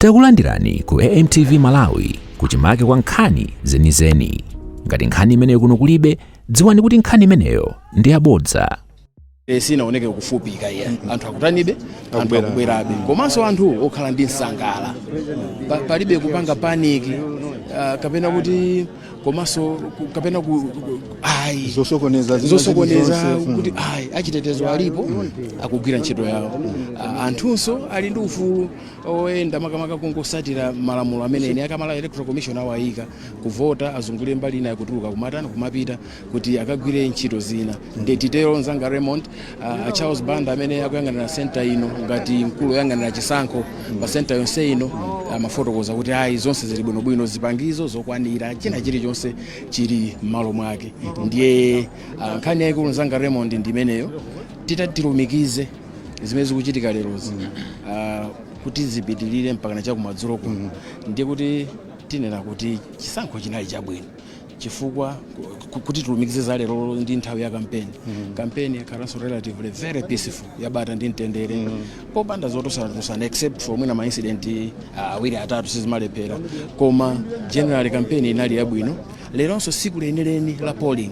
Takulandirani ku AMTV Malawi kuchimake kwa nkhani zenizeni. Ngati nkhani imeneyo kuno kulibe, dziwani kuti nkhani imeneyo ndi yabodza. Sinaoneke kufupika iya anthu akutanibe anthu akubwerabe komanso anthu okhala ndi nsangala palibe kupanga paniki kapena kuti komanso kapena ku zosokoneza kuti achitetezo alipo akugwira ntchito yawo. Anthunso ali ndi ufulu oyenda makamaka kungosatira malamulo amene akamala Electoral Commission awayika kuvota azungulire mbali ina yakutuluka kumatana kumapita kuti akagwire ntchito zina. Ndetitero Nzanga Raymond Charles Banda amene akuyang'anira center ino ngati mkulu oyang'anira chisankho pa center yonse ino amafotokoza kuti zonse zili bwinobwino, zipangizo zokwanira, china chilichonse chili m'malo mwake. Ndiye nkhani yaikulu Nzanga Raymond ndimeneyo titatilumikize zimene zikuchitika lerozi kuti zipitilire mpaka na chakumadzulo kuno. Ndiye kuti tinena kuti chisankho chinali chabwino chifukwa kuti tulumikize za lero ndi nthawi ya kampeni yakhalanso relatively very peaceful, yabata ndi mtendere popanda zotosana except for mwina ma incident awiri atatu sizimalephera, koma general campaign inali yabwino. Leronso siku leneleni la polling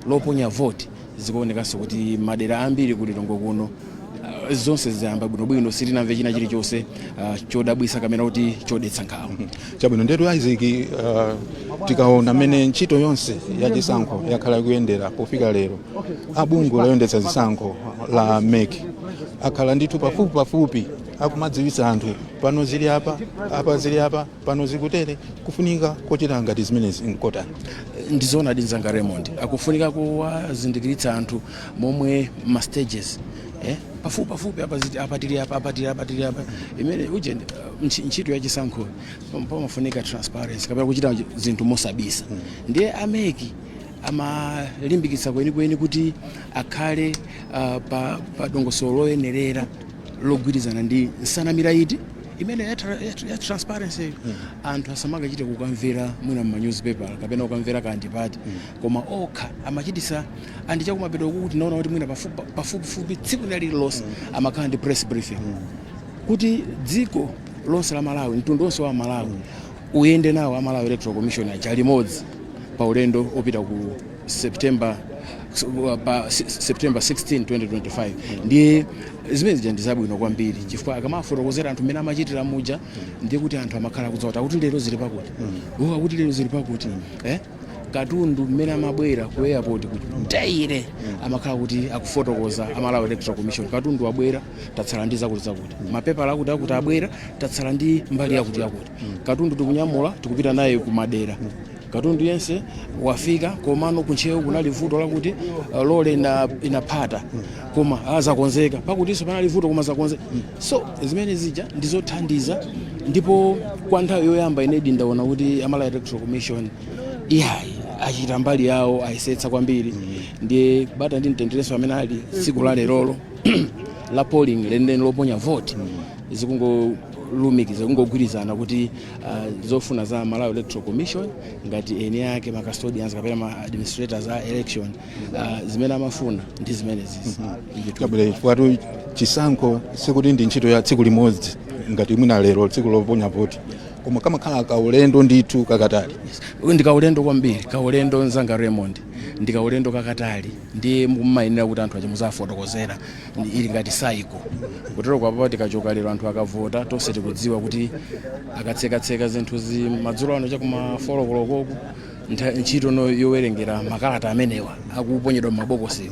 loponya vote zikuonekanso kuti madera ambiri kulilongo kuno zonse ziyamba bwinobwino, sitinamve china chilichonse chodabwisa kamena kuti chodetsa nkhawa. Chabwino ndetu Isaac, tikaona mene ntchito yonse ya chisankho yakhala kuyendera pofika lero, abungu layondetsa zisankho la MEC akhala ndithu pafupi akumadziwitsa anthu pano zili apa zili apa, pano zikutere, kufunika kochita ngati zimenezi nkotani. Ndizona Nzanga Raymond akufunika kuwazindikiritsa anthu momwe ma stages pafupi apatiri apa imene uje ntchito ya chisankho pamafunika transparency kapena kuchita zinthu mosabisa. Ndiye ameki amalimbikitsa kwenikweni kuti akhale pa dongosolo loyenerera logwirizana ndi nsanamira iti imene ya transparency. Anthu asamangachite kukamvera mwina ma newspaper kapena kukamvera kandipati, koma okha amachitisa andichakumapeto kuti naona kuti mwina pafupi tsiku lililonse amakhala ndi press briefing kuti dziko lonse la Malawi, mtundu wonse wa Malawi uyende nawo Malawi Electoral Commission achali modzi pa ulendo opita ku September 16, 2025. Ndiye zimene ndizabwino kwambiri chifukwa akamafotokozera anthu mmene amachitira muja, ndiye kuti anthu amakhala kudzawata kuti lero zili pakuti kuti lero zili pakuti katundu mmene amabwera ku airport kuti mtaire amakhala kuti akufotokoza Malawi Electoral Commission katundu wabwera tatsala ndi zakuti mapepala akuti abwera tatsala ndi mbali yakuti katundu tikunyamula tikupita naye ku madera. Katundu yense wafika komano kunchewu kunali vuto lakuti lole inaphata koma azakonzeka pakutinso panali vuto koma zakonzeka. So zimene zija ndizothandiza, ndipo kwa nthawi yoyamba inedi ndaona kuti Malawi Electoral Commission achita mbali yawo, ayisetsa kwambiri. Ndiye bata ndi mtendereso amene ali tsiku la lerolo la polling lenileni loponya vote zikungolumikiza kungogwirizana kuti zofuna za Malawi Electoral Commission ngati eni yake ma custodians kapena ma administrators a election zimene amafuna ndi zimene zizi. Kabule kwatu chisankho sikuti ndi ntchito ya tsiku limodzi ngati mwina lero tsiku loponya vote, koma kamakhala kaulendo ndithu kakatali. Ndikaulendo kwambiri, kaulendo Nzanga Raymond ndikaulendo kakatali, ndiye mumayenera kuti anthu achimuzafotokozera ili ngati saiko kutero kwa papa tikachoka lero anthu akavota tonse tikudziwa kuti akatseka zinthu madzulo ano chakuma folokoloko ntchito yowerengera makalata amenewa akuponyedwa m'mabokosi,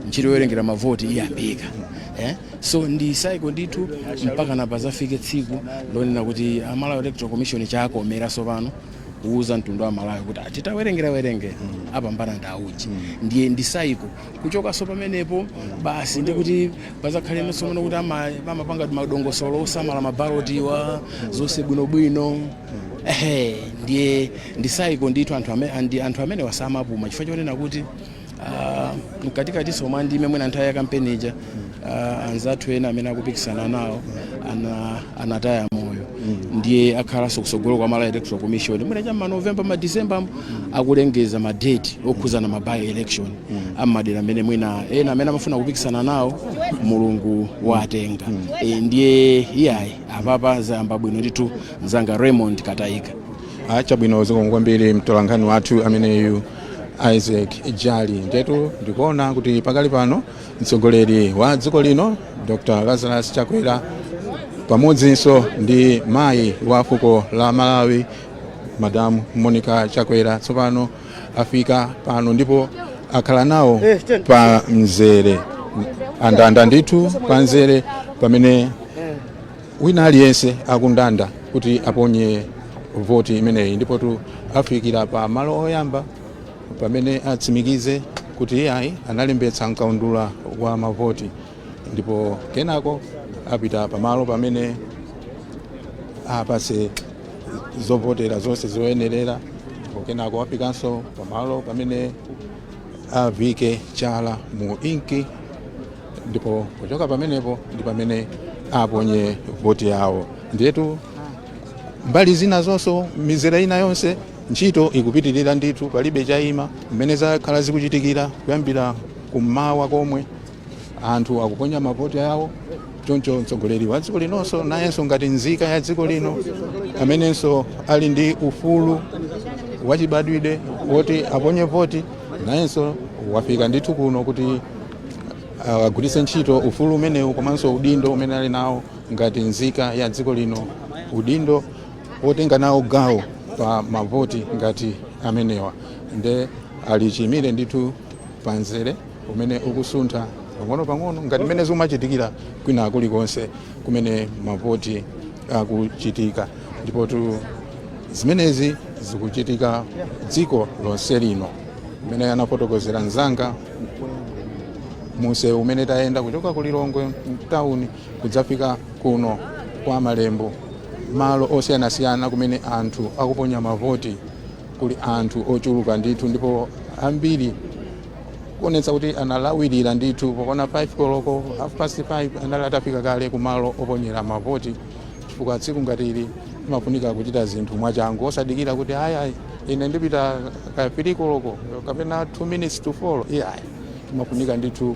ntchito yowerengera mavoti iyambika. So ndi saiko ndithu mpaka napazafike tsiku lonena kuti Malawi Electoral Commission chakomera sopano kuuza mtundu wa Malawi kuti titawerenge apambana ndauji. Ndiye ndi saiko kuchoka so pamenepo basi ndi kuti pazakhale nsomano kuti amapanga madongosolo osamala mabaloti wa zonse bwinobwino. Ndiye ndi saiko ndithu anthu amene wasamapuma chifukwa chonena kuti mkatikati soma ndime mwina nthawi ya kampeni ija anzathu ena amene akupikisana nawo anataya moyo ndiye akhalanso kusogolo kwa Malawi Electoral Commission mwina cha November ma December akulengeza ma date okhuzana ma by election amadera amene mwina ena amene amafuna kupikisana nawo mulungu watenga ndiye iyayi apapa zayamba bwino ndithu mzanga Raymond Katayika acha bwino zikongombere mtolankhani wathu ameneyu Isaac Jali ndetu ndikuona kuti pakali pano mtsogoleri wa dziko lino Dr. Lazarus Chakwera pamodzinso ndi mayi wa fuko la Malawi Madam Monica Chakwera tsopano afika pano ndipo akhala nawo pa mzere andanda ndithu pa mzere pamene wina aliyense akundanda kuti aponye voti imeneyi ndipo tu afikira pa malo oyamba pamene atsimikize kuti iyayi analembetsa mkaundula wa mavoti ndipo kenako apita pamalo pamene apase zovotera zonse zoyenerera ndipo kenako afikanso pamalo pamene avike chala mu inki ndipo kuchoka pamenepo ndi pamene aponye voti yawo ndiyetu mbali zina zonso mizera ina yonse ntchito ikupitirira ndithu palibe chayima mmene zakhala zikuchitikira kuyambira kummawa komwe anthu akuponya mavoti yawo choncho mtsogoleri wa dziko linonso nayenso ngati nzika ya dziko lino amenenso ali ndi ufulu wachibadwide woti aponye voti nayenso wafika ndithu kuno kuti agwiritse ntchito ufulu umenewu komanso udindo umene ali nawo ngati nzika ya dziko lino udindo wotenga nawo gawo pa mavoti ngati amenewa nde alichimire ndithu panzere umene ukusuntha pang'ono ngati mmene zimachitikira kwina kulikonse kumene mavoti akuchitika ndipo tu zimenezi zikuchitika dziko lonse lino mmene anafotokozera mzanga muse umene tayenda kuchoka kulilongwe mtawuni kudzafika kuno kwa Malembo malo osiyanasiyana kumene anthu akuponya mavoti kuli anthu ochuluka ndithu ndipo ambiri kuonetsa kuti analawirira ndithu pokona 5 koloko 5:30 anali atafika kale kumalo oponyera mavoti chifukwa tsiku ngati ili imafunika kuchita zinthu mwachangu osadikira kuti ayi ine ndipita ka 3 koloko kapena 2 minutes to 4 iyayi imafunika ndithu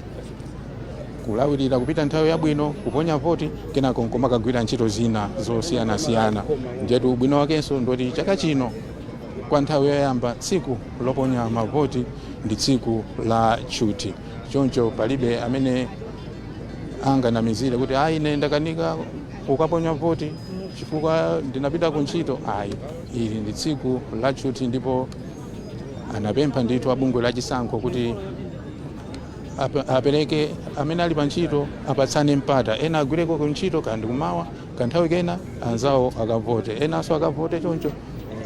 kulawirira kupita nthawi yabwino kuponya voti kenako nkomakagwira ntchito zina zosiyanasiyana njetu ubwino wakenso ndoti chaka chino kwa nthawi yoyamba tsiku loponya mavoti ndi tsiku la chuti choncho palibe amene anganamizire kuti ayi ine ndakanika kukaponya voti chifukwa ndinapita ku ntchito ayi ili ndi tsiku la chuti ndipo anapempha ndithu abungwe la chisankho kuti apereke amene ali pa ntchito apatsane mpata ena agwireko ku ntchito kandi kumawa kanthawi kena anzawo akavote enanso akavote choncho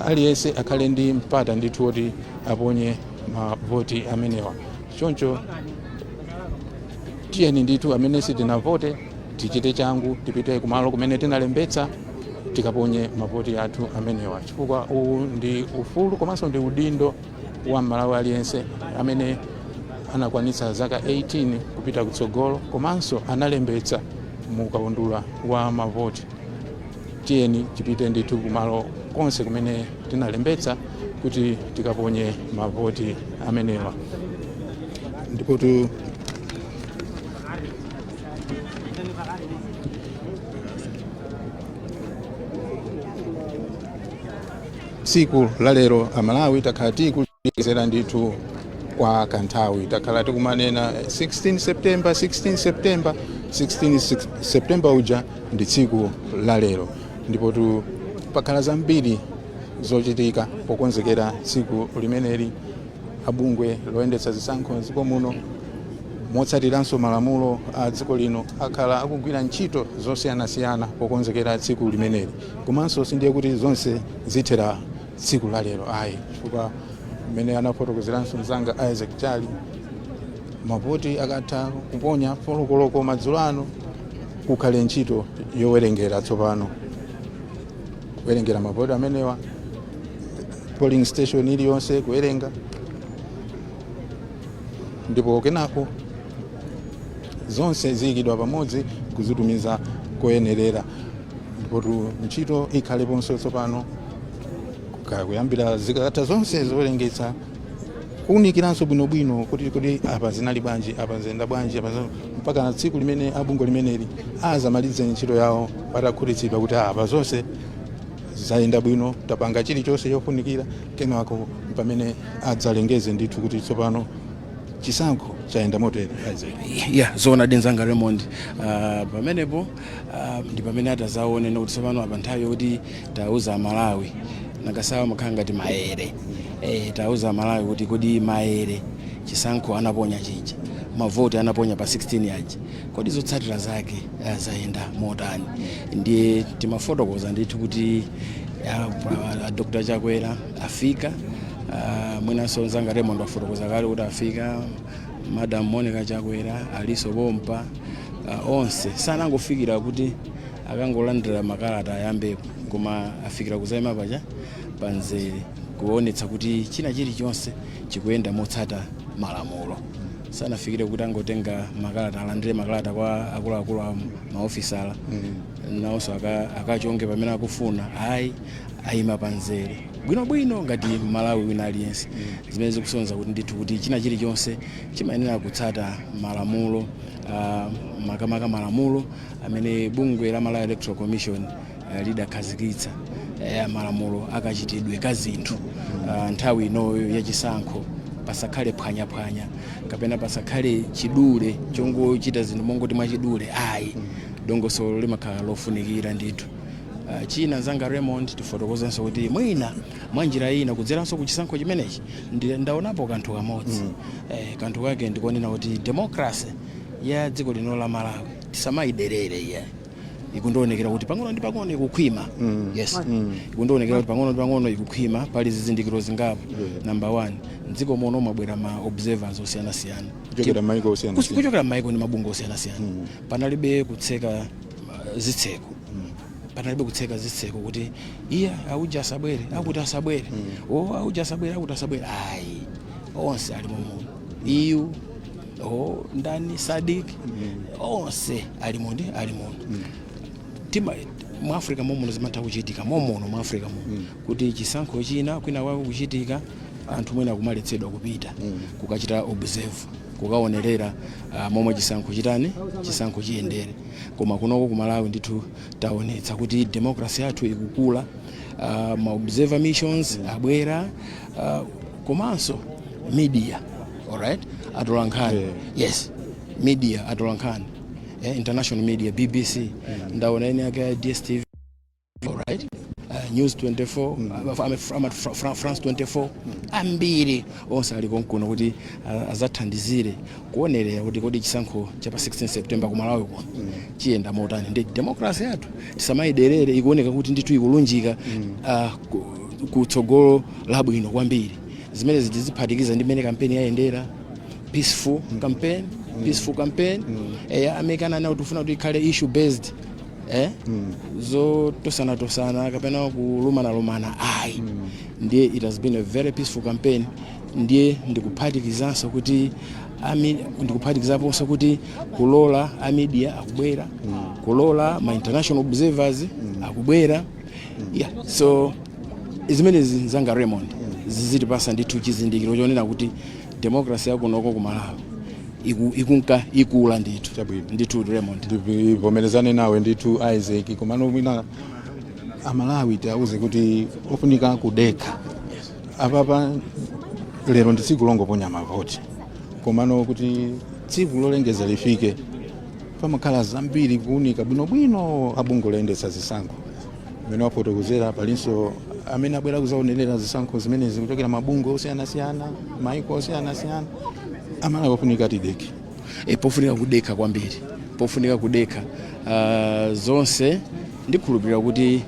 aliyense akhale ndi mpata ndithu woti aponye mavoti amenewa choncho tiyeni ndithu amene sitinavote tichite changu tipite kumalo kumene tinalembetsa tikaponye mavoti athu amenewa chifukwa uwu ndi ufulu komanso ndi udindo wa Malawi aliyense amene anakwanitsa zaka 18 kupita kutsogolo komanso analembetsa mu kaundula wa mavoti tiyeni tipite ndithu kumalo konse kumene tinalembetsa kuti tikaponye mavoti amenewa ndipo tsiku la lero Amalawi takhala tikuchezera ndithu kwa kanthawi takhala tikumanena 16 September uja ndi tsiku la lero ndipo pakhala zambiri zochitika pokonzekera tsiku limeneli abungwe loyendetsa zisankho m'dziko muno motsatiranso malamulo a dziko lino akhala akugwira ntchito zosiyanasiyana pokonzekera tsiku limeneli komanso sindiye kuti zonse zithera tsiku la lero ayi chifukwa mmene anafotokozeranso mzanga Isaac Jali mavoti akatha kuponya folokoloko madzulo ano kukhale ntchito yowerengera tsopano kuwerengera mavoti amenewa polling station iliyonse kuwerenga ndipo kenako zonse ziyikidwa pamodzi kuzitumiza koyenerera ndipo ntchito ikhaleponso tsopano kuyambira zikalata zonse zowerengetsa kuwunikiranso bwinobwino kuti apa zinali bwanji, apa zenda bwanji, mpaka na tsiku limene abungo limeneli azamalize ntchito yawo patakhutitsidwa kuti apa zonse zayenda bwino, tapanga chilichonse chofunikira, kenako pamene adzalengeze ndithu kuti tsopano chisankho chayenda motere. Zona Denzanga Raymond pamenepo ndi pamene atazaone kuti tsopano apa nthawi yoti tauza Malawi nakasawa makhala ngati maere tauza Malawi kuti kodi maere chisankho anaponya chija, mavoti anaponya pa 16 yaji, kodi zotsatira zake zayenda motani. Ndiye timafotokoza ndithu kuti Dr. Chakwera afika, mwinanso Nzanga Raymond wafotokoza kale kuti afika, Madam Monica Chakwera, Aliso Bompa, onse sanangofikira kuti akangolandira makalata ayambeko, koma afikira kuzayima paja panzere kuonetsa kuti china chilichonse chikuyenda motsata malamulo. Sanafikire kuti angotenga makalata, alandire makalata kwa akuluakulu a maofisala nawonso akachonge pamene akufuna, ayima panzere bwinobwino ngati Malawi wina aliyense. Zimene zikusonza kuti ndithu kuti china chilichonse chimayenera kutsata malamulo, makamaka malamulo amene bungwe la Malawi Electoral Commission lidakhazikitsa, malamulo akachitidwe ka zinthu nthawi inoyo yachisankho, pasakhale phwanyaphwanya kapena pasakhale chidule chongochita zinthu mongoti mwachidule, dongosolo limakhala lofunikira ndithu. China Nzanga Raymond tifotokozanso kuti mwina mwanjira ina kudzeranso kuchisankho chimenechi ndaonapo kanthu kamodzi. Kanthu kake ndikonena kuti democracy ya dziko lino la Malawi tisamayiderere iye. Ikundoonekera kuti pang'ono ndi pang'ono ikukhwima. Ikundoonekera kuti pang'ono ndi pang'ono ikukhwima, pali zizindikiro zingapo. Number 1, dziko muno mabwera ma observers osiyanasiyana kuchokera m'mayiko ndi mabungwe osiyanasiyana. Panalibe kutseka zitseko, panalibe kutseka zitseko kuti iye auja asabwere akuti asabwere, auja asabwere akuti asabwere. Onse ali muno, iyu ndani Sadik, onse ali muno. Tima mu Africa momuno zimatha kuchitika momuno mu Africa kuti chisankho china kwina wako kuchitika, anthu mwina kumaletsedwa kupita kukachita observe, kukaonerera momwe chisankho chiyendere. Koma kunoko ku Malawi ndithu taonetsa kuti democracy yathu ikukula, ma observer missions abwera, komanso media, alright, atolankhani. Media atolankhani, international media, BBC, ndaona ine yake DSTV, alright, News 24, France 24, ambiri onse ali konkuno kuti azathandizire kuonerera kuti kodi chisankho cha pa 16 September ku Malawi kuno chiyenda motani. Ndi democracy yathu tisamayiderere, ikuoneka kuti ndithu ikulunjika kutsogolo labwino kwambiri. Zimene zidziphatikiza ndi mmene kampeni yayendera, peaceful campaign, amekana nawo tufuna kuti ikhale issue based, tosana kapena kulumana. Ndiye it has been a very peaceful campaign. Ndiye ndikuphatikizanso kuti ndikuphatikizaponso kuti kulola media akubwera, kulola ma international observers akubwera. So zimene Nzanga Raymond zizitipasa ndithu chizindikiro chonena kuti democracy yakunoko ku Malawi ikula ndithu Raymond. Ndivomerezane nawe ndithu Isaac, komano mwina Amalawi tiauze kuti ofunika kudeka. Apapa lero ndi tsiku longoponya mavoti, komano kuti tsiku lolengeza lifike pamakhala zambiri kuunika bwinobwino abungo loyendetsa zisankho. Mmene wafotokozera palinso amene abwera kuzaonerera zisankho zimenezi kuchokera mabungo osiyanasiyana, maiko osiyanasiyana. Amalawi ofunika tideke. Pofunika kudeka kwambiri, pofunika kudeka. Zonse ndikhulupirira kuti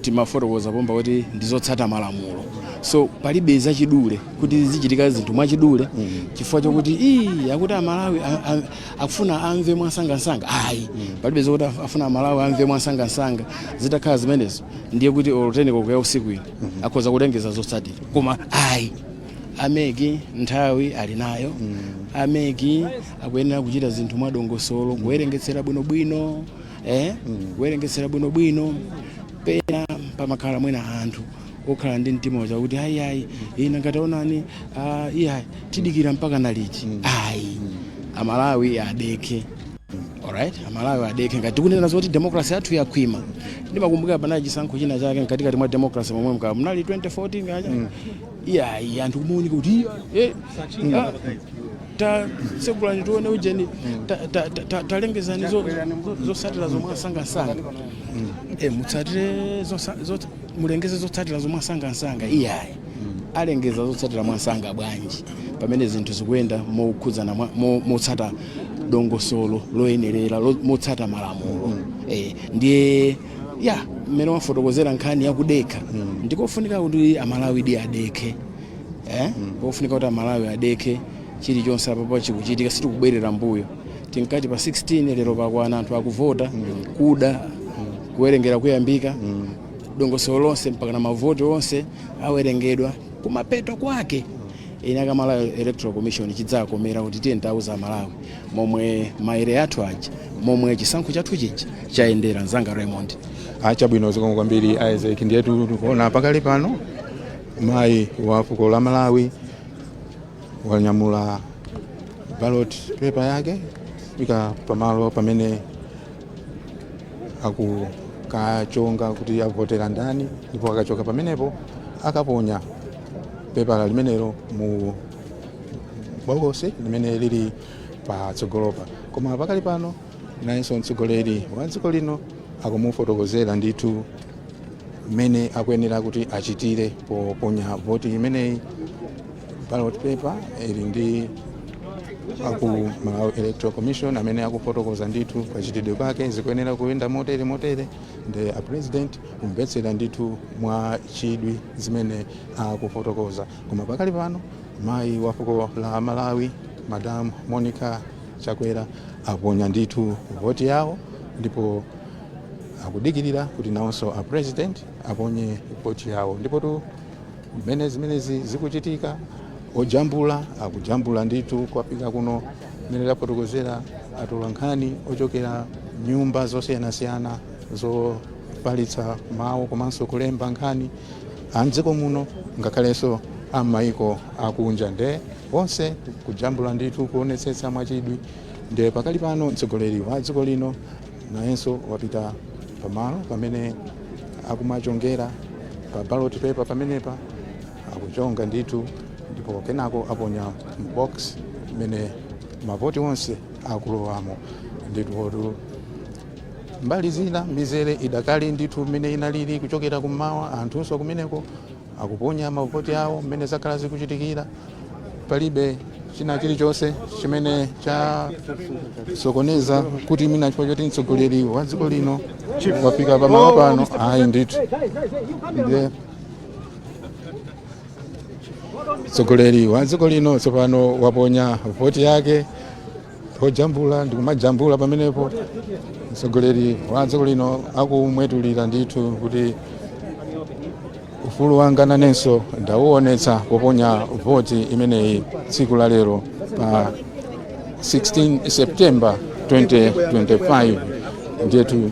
timafotokoza pomba kuti ndizotsata malamulo. So palibe zachidule kuti zichitika zinthu mwachidule, chifukwa chokuti akuti Amalawi akufuna amve mwasangasanga. Palibe zokuti afuna Amalawi amve mwasangasanga. Zitakhala zimenezo ndiye kuti oloteneko kwa usiku ino akhoza kulengeza zotsatira. Koma ameki nthawi ali nayo ameki akuyenera kuchita zinthu mwadongosolo kuwerengetsera bwinobwino kuwerengetsera bwinobwino pena pamakhala mwina anthu okhala ndi mtima wakuti ayi ina ngataonani iyayi tidikira mpaka naliti ayi amalawi adeke. Alright, amalawi adeke ngati tikunena zoti democracy yathu yakhwima. Ndimakumbukira pana chisankho china chake katikati mwa democracy momwe mka mnali 2014 ngacha iyayi anthu kumuunika kuti ta sekula nitione ujeni talengezani zotsatira zomwe asangasanga mutsatire mulengeze zotsatira zomwe asangasanga iyayi alengeza zotsatira mwasanga bwanji pamene zinthu zikuyenda mokhudzana motsata dongosolo loyenerera motsata malamulo ndiye mmene wafotokozera nkhani yakudekha ndikofunika kuti amalawi adekhe kofunika kuti amalawi adekhe chilichonse apapo chikuchitika sitikubwerera mbuyo tinkati pa 16 lero pakwana anthu akuvota kuda kuwerengera kuyambika dongosolo lonse mpaka na mavoti onse awerengedwa kumapeto kwake ina kama Malawi Electoral Commission chidzakomera kuti tiye ntauza Malawi momwe maere athu aja momwe chisankho chathu chichi chayendera Nzanga Raymond. Acha bwino zikomo kwambiri Isaac ndiyetu tikuona pakali pano mayi wa fuko la Malawi wanyamula ballot paper yake fika pamalo pamene akukachonga kuti avotera ndani ndipo akachoka pamenepo akaponya pepala limenelo mu bokosi limene lili patsogolopa koma pakali pano nayenso mtsogoleri wa dziko lino akumufotokozera ndithu mmene akuyenera kuti achitire poponya voti imeneyi ballot paper ili ndi aku Malawi Electoral Commission amene akufotokoza ndithu pachitidwe pake zikuyenera kuyenda motere ndi a president kumvetsera ndithu mwa chidwi zimene akufotokoza koma pakali pano mayi wa fuko la Malawi Madam Monica Chakwera aponya ndithu voti yawo ndipo akudikirira kuti nawonso a president aponye voti yawo ndipo tu zimenezi zikuchitika ojambula akujambula ndithu kwafika kuno mmene tafotokozera atolankhani ochokera nyumba zosiyanasiyana zofalitsa mawu komanso kulemba nkhani amdziko muno ngakhalenso amaiko akunja nde onse kujambula ndithu kuonetsetsa mwachidwi nde pakali pano mtsogoleri wa dziko lino nayenso wapita pamalo pamene akumachongera pa ballot paper pamenepa akuchonga ndithu ndipo kenako aponya box mene mavoti onse akulowamo ndithu mbali zina mizere idakali ndithu mene inalili kuchokera kummawa anthunso kumeneko akuponya mavoti awo mene zakhala zikuchitikira palibe china chilichonse chimene cha sokoneza kuti mina chifukwa choti mtsogoleri wa dziko lino wafika pamalo pano ayi ndithu mtsogoleri wa dziko lino tsopano waponya voti yake ojambula ndikumajambula pamenepo mtsogoleri wa dziko lino akumwetulira ndithu kuti ufulu wanga nanenso ndauonetsa poponya voti imeneyi tsiku la lero pa 16 September 2025 ndiyetu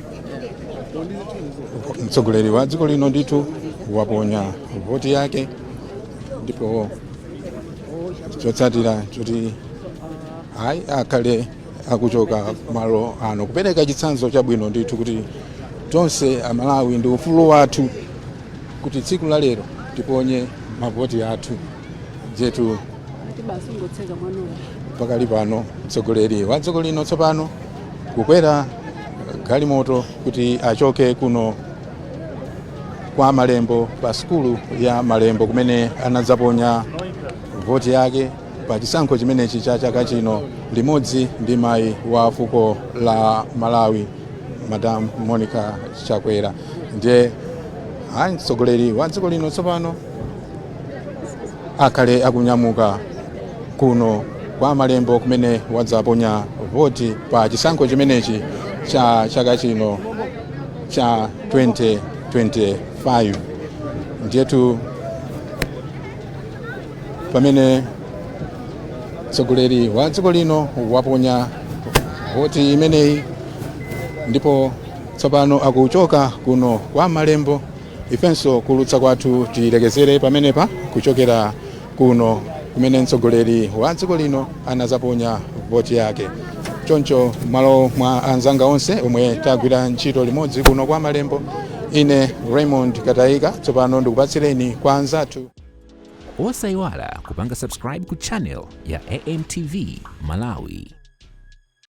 mtsogoleri wa dziko lino ndithu waponya voti yake ndipo chotsatira choti ayi akhale akuchoka malo ano kupereka chitsanzo chabwino ndithu kuti tonse amalawi ndi ufulu wathu kuti tsiku la lero tiponye mavoti athu jetu pakali pano mtsogoleri wa dziko lino tsopano kukwera galimoto kuti achoke kuno kwa Malembo pa skulu ya Malembo kumene anadzaponya voti yake pa chisankho chimenechi cha chaka chino limodzi ndi mayi wa fuko la Malawi Madam Monica Chakwera ndiye mtsogoleri wa dziko lino tsopano akhale akunyamuka kuno kwa Malembo kumene wadzaponya voti pa chisankho chimenechi cha chaka chino cha 2025 ndiyetu pamene mtsogoleri wa dziko lino waponya voti imeneyi ndipo tsopano akuchoka kuno kwa Malembo. Ifenso kulutsa kwathu tilekezere pamenepa kuchokera kuno kumene mtsogoleri wa dziko lino anazaponya voti yake. Choncho malo mwa anzanga onse omwe tagwira ntchito limodzi kuno kwa Malembo, ine Raymond Katayika tsopano ndikupatsireni kwa anzathu. Osayiwala kupanga subscribe ku channel ya AMTV Malawi.